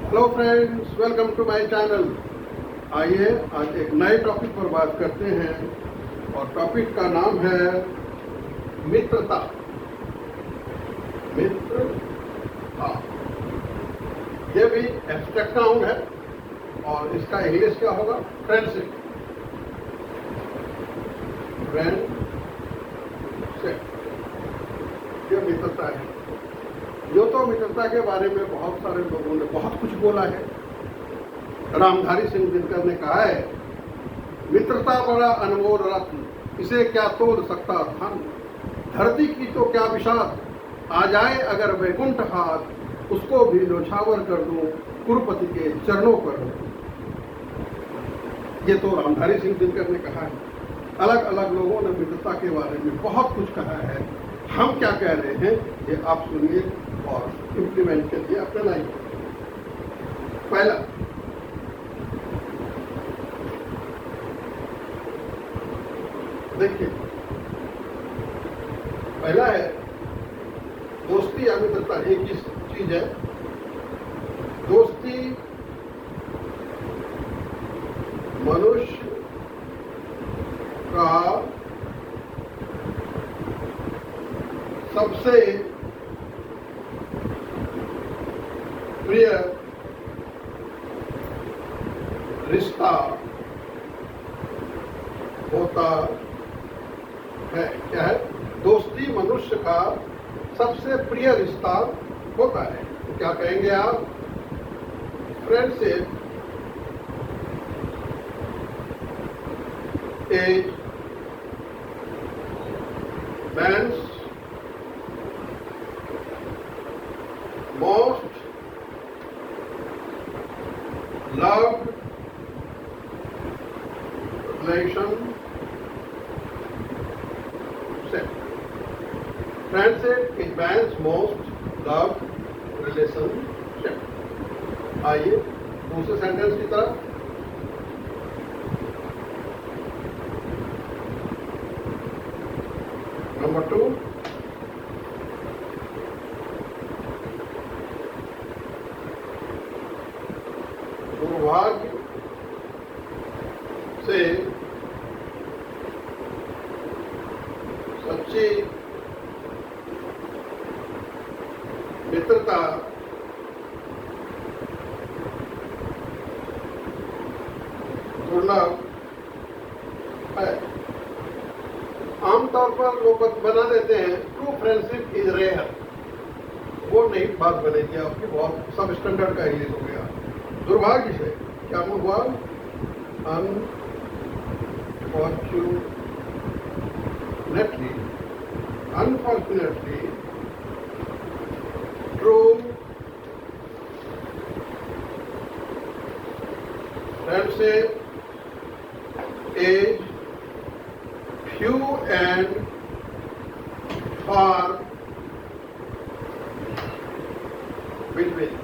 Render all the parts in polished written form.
Hello friends, welcome to my channel. आइए आज एक नए टॉपिक पर बात करते हैं और टॉपिक का नाम है मित्रता। मित्रता ये भी एब्स्ट्रैक्ट नाउन है और इसका इंग्लिश क्या होगा? फ्रेंडशिप। फ्रेंडशिप ये मित्रता है। यो तो मित्रता के बारे में बहुत सारे लोगों ने बहुत कुछ बोला है। रामधारी सिंह दिनकर ने कहा है, मित्रता बड़ा अनमोल रत्न, इसे क्या तोड़ सकता धन। धरती की तो क्या विशाल, आ जाए अगर वैकुंठ हाथ, उसको भी न्यौछावर कर दूं कुरुपति के चरणों पर। ये तो रामधारी सिंह दिनकर ने कहा है। अलग अलग लोगों ने मित्रता के बारे में बहुत कुछ कहा है। हम क्या कह रहे हैं ये आप सुनिए और इम्प्लीमेंट करिए अपने लाइफ में। पहला, देखिए, पहला है दोस्ती या मित्रता एक ही चीज है। दोस्ती मनुष्य का सबसे प्रिय रिश्ता होता है। क्या है? दोस्ती मनुष्य का सबसे प्रिय रिश्ता होता है। तो क्या कहेंगे आप? Friendship is man's most loved relationship. Friendship is man's most loved relationship. आइए दूसरे सेंटेंस की तरफ। नंबर 2, दुर्भाग्य से सच्ची मित्रता दुर्लभ है। आमतौर पर लोग बना देते हैं ट्रू फ्रेंडशिप इज रेयर। वो नहीं बात बनेगी आपकी, बहुत सब स्टैंडर्ड का इंग्लिश हो गया। दुर्भाग्य से क्या हुआ? Unfortunately true friendship is few and far between.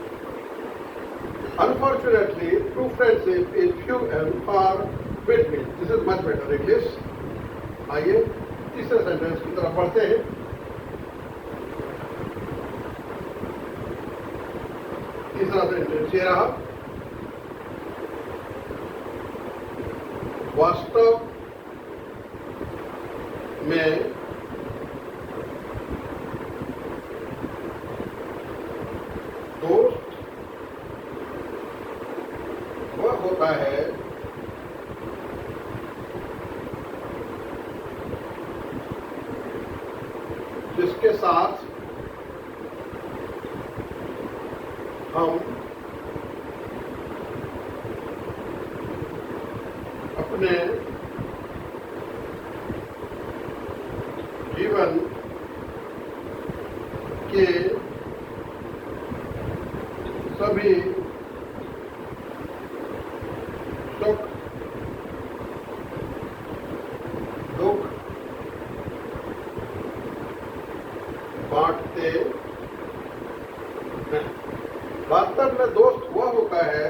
Unfortunately, true friendship is few and far between. This is much better English. आइए तीसरे सेंटेंस की तरफ बढ़ते हैं। तीसरा सेंटेंस ये रहा, वास्तव में दोस्त वह होता है जिसके साथ हम अपने जीवन के सभी सुख दुख बांटते हैं। वास्तव में दोस्त वह होता है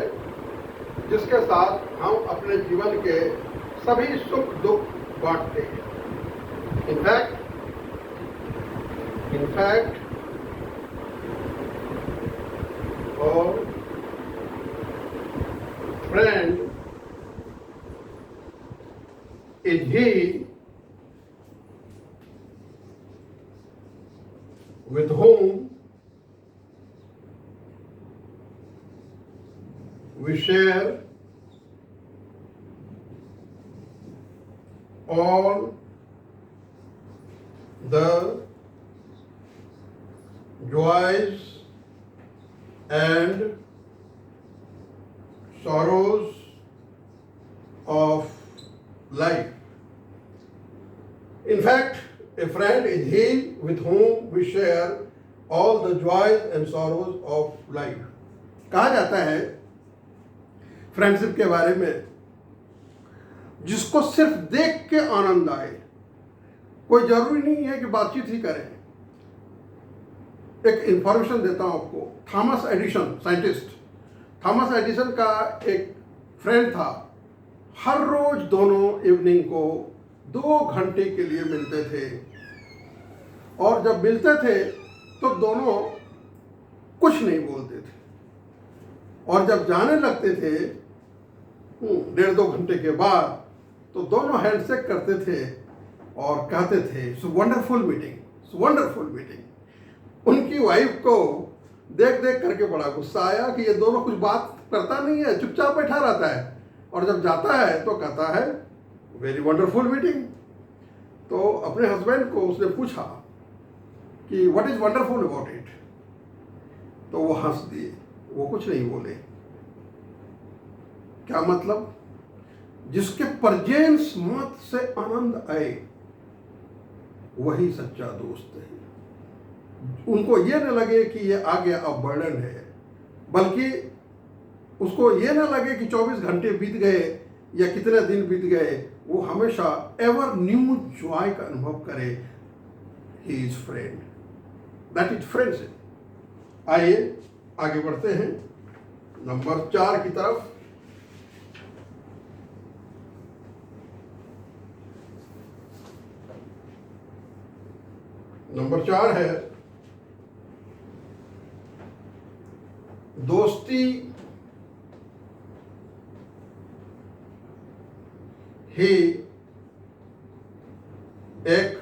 जिसके साथ हम अपने जीवन के सभी सुख दुख बांटते हैं। In fact, all friend is he with whom we share all the joys and sorrows of life. In fact, a friend is he with whom we share all the joys and sorrows of life. कहा जाता है friendship के बारे में, जिसको सिर्फ देख के आनंद आए। कोई जरूरी नहीं है कि बातचीत ही करें। एक इंफॉर्मेशन देता हूं आपको। Thomas Edison, scientist, Thomas Edison का एक फ्रेंड था। हर रोज दोनों इवनिंग को 2 घंटे के लिए मिलते थे, और जब मिलते थे तो दोनों कुछ नहीं बोलते थे, और जब जाने लगते थे 1.5-2 घंटे के बाद तो दोनों हैंडशेक करते थे और कहते थे it's wonderful meeting, it's wonderful meeting. उनकी वाइफ को देख देख करके बड़ा गुस्सा आया कि ये दोनों कुछ बात करता नहीं है, चुपचाप बैठा रहता है, और जब जाता है तो कहता है वेरी वंडरफुल मीटिंग। तो अपने हस्बैंड को उसने पूछा कि what is wonderful about it, तो वो हंस दिए, वो कुछ नहीं बोले। क्या मतलब? जिसके परजेंस मौत से आनंद आए वही सच्चा दोस्त है। उनको ये न लगे कि ये आ गया अब बर्डन है, बल्कि उसको ये न लगे कि 24 घंटे बीत गए या कितने दिन बीत गए। वो हमेशा एवर न्यू जॉय का अनुभव करे। He is friend, that is friendship. आइए आगे बढ़ते हैं नंबर 4 की तरफ। नंबर 4 है दोस्ती ही एक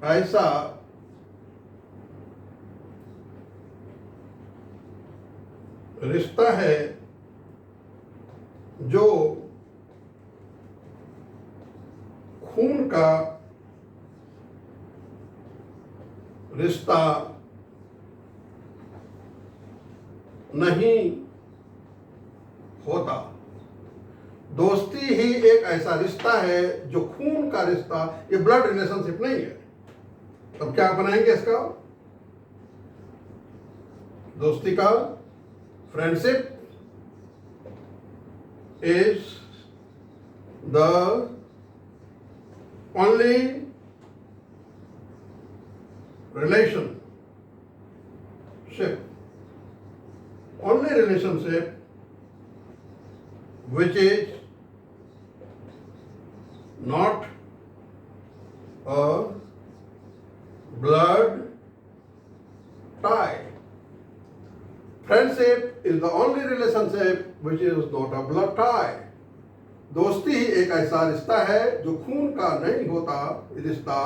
ऐसा रिश्ता है जो खून का रिश्ता नहीं होता। दोस्ती ही एक ऐसा रिश्ता है जो खून का रिश्ता, ये ब्लड रिलेशनशिप नहीं है। तब क्या बनाएंगे इसका? दोस्ती का friendship is the only relationship which is not a blood tie. Friendship is the only relationship which is not a blood tie. दोस्ती ही एक ऐसा रिश्ता है जो खून का नहीं होता रिश्ता,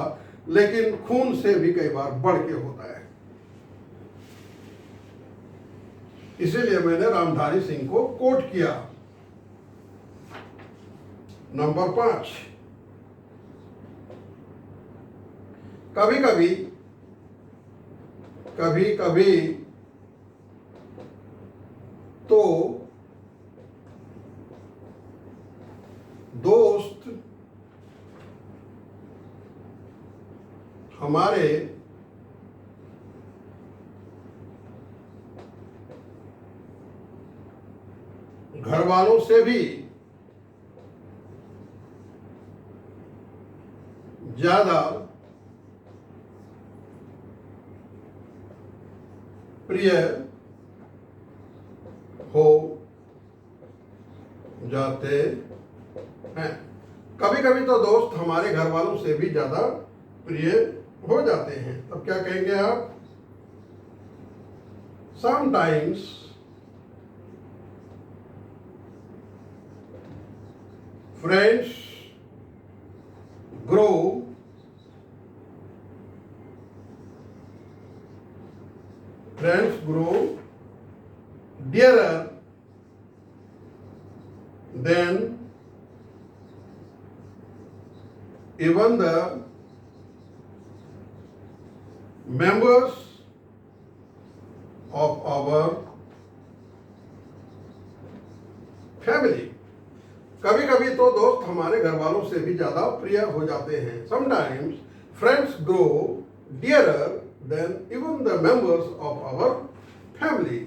लेकिन खून से भी कई बार बढ़ के होता है। इसीलिए मैंने रामधारी सिंह को कोट किया। नंबर 5, कभी कभी तो दोस्त हमारे घर वालों से भी ज्यादा प्रिय हो जाते हैं। कभी कभी तो दोस्त हमारे घर वालों से भी ज्यादा प्रिय हो जाते हैं। तब क्या कहेंगे आप? Sometimes friends grow dearer than even the members of our family. कभी कभी तो दोस्त हमारे घर वालों से भी ज्यादा प्रिय हो जाते हैं. Sometimes friends grow dearer than even the members of our family.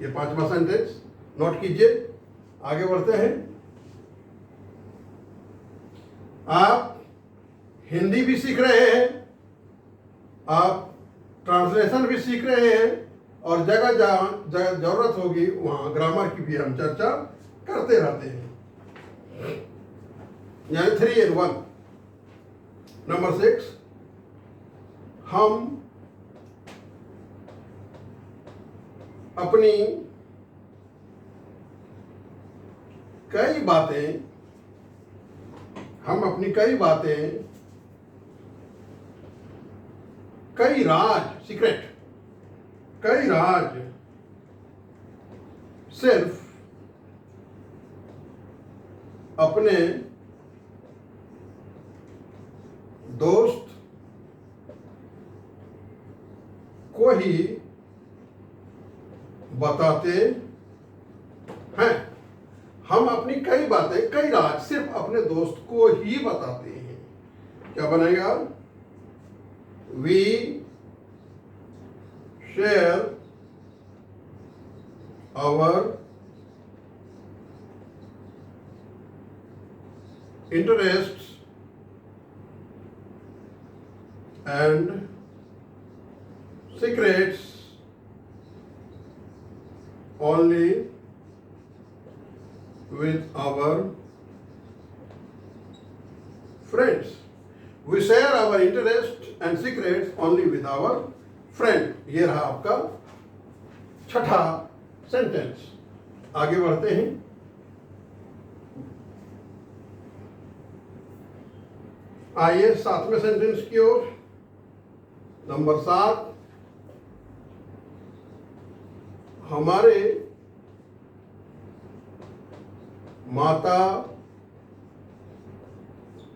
ये 5वां सेंटेंस नोट कीजिए. आगे बढ़ते हैं. आप हिंदी भी सीख रहे हैं, आप ट्रांसलेशन भी सीख रहे हैं, और जगह जहाँ जरूरत होगी वहाँ ग्रामर की भी हम चर्चा करते रहते हैं. यानी 3 in 1. नंबर 6, हम अपनी कई बातें कई राज सिर्फ अपने दोस्त को ही बताते हैं. हम अपनी कई राज सिर्फ अपने दोस्त को ही बताते हैं. क्या बनेगा? We share our interests and secrets only with our friends. We share our interests and secrets only with our friend. ये रहा आपका 6ठा सेंटेंस. आगे बढ़ते हैं. आइए 7वें सेंटेंस की ओर. नंबर 7, हमारे माता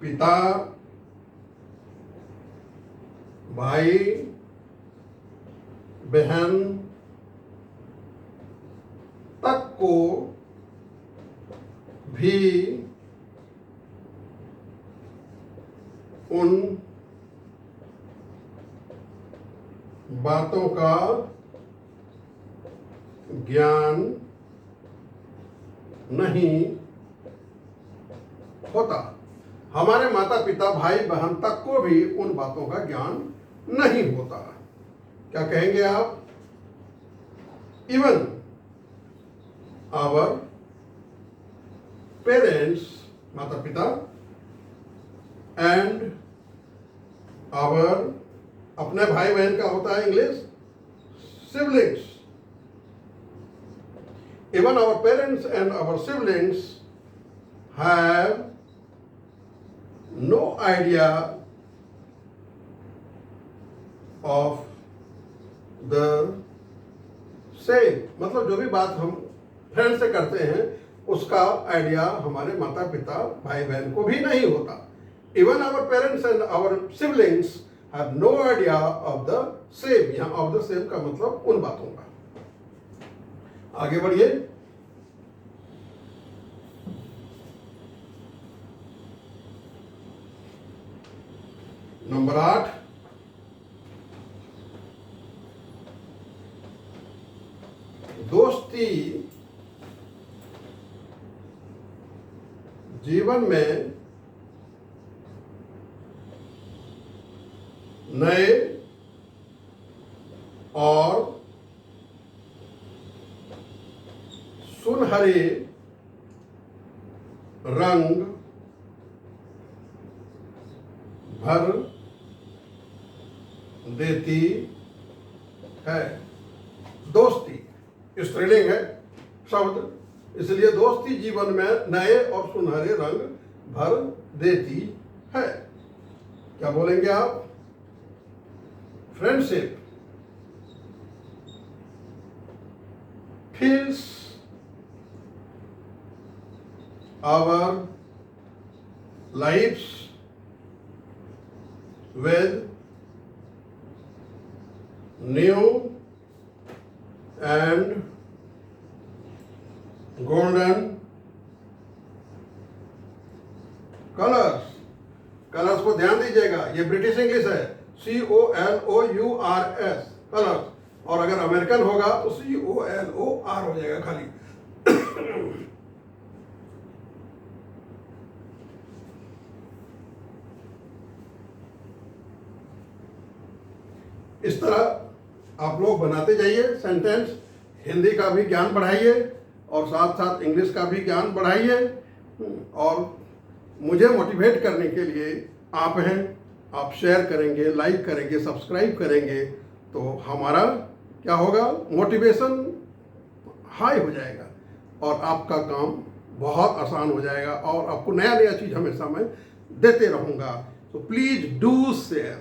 पिता भाई बहन तक को भी उन बातों का ज्ञान नहीं होता. हमारे माता पिता भाई बहन तक को भी उन बातों का ज्ञान नहीं होता. क्या कहेंगे आप? इवन आवर पेरेंट्स, माता पिता, एंड आवर, अपने भाई बहन का होता है English siblings. Even our parents and our siblings have no idea of the same. मतलब जो भी बात हम फ्रेंड से करते हैं उसका आइडिया हमारे माता पिता भाई बहन को भी नहीं होता. Even our parents and our siblings have no idea of the same. यहाँ of the same का मतलब उन बातों का. आगे बढ़िए. नंबर 8, दोस्ती जीवन में नए और सुनहरे रंग भर देती है. दोस्ती स्त्रीलिंग है शब्द, इसलिए दोस्ती जीवन में नए और सुनहरे रंग भर देती है। क्या बोलेंगे आप? Friendship fills our lives with new and golden colours. Colours को ध्यान दीजिएगा, ये ब्रिटिश इंग्लिश है, COLOURS कलर्स, और अगर अमेरिकन होगा तो COLOR हो जाएगा खाली। इस तरह आप लोग बनाते जाइए सेंटेंस, हिंदी का भी ज्ञान बढ़ाइए और साथ साथ इंग्लिश का भी ज्ञान बढ़ाइए। और मुझे मोटिवेट करने के लिए आप हैं, आप शेयर करेंगे, लाइक करेंगे, सब्सक्राइब करेंगे तो हमारा क्या होगा, मोटिवेशन हाई हो जाएगा और आपका काम बहुत आसान हो जाएगा और आपको नया नया चीज़ हमेशा मैं देते रहूँगा। So please do share,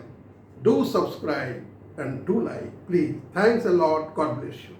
do subscribe and do like, please. Thanks a lot. God bless you.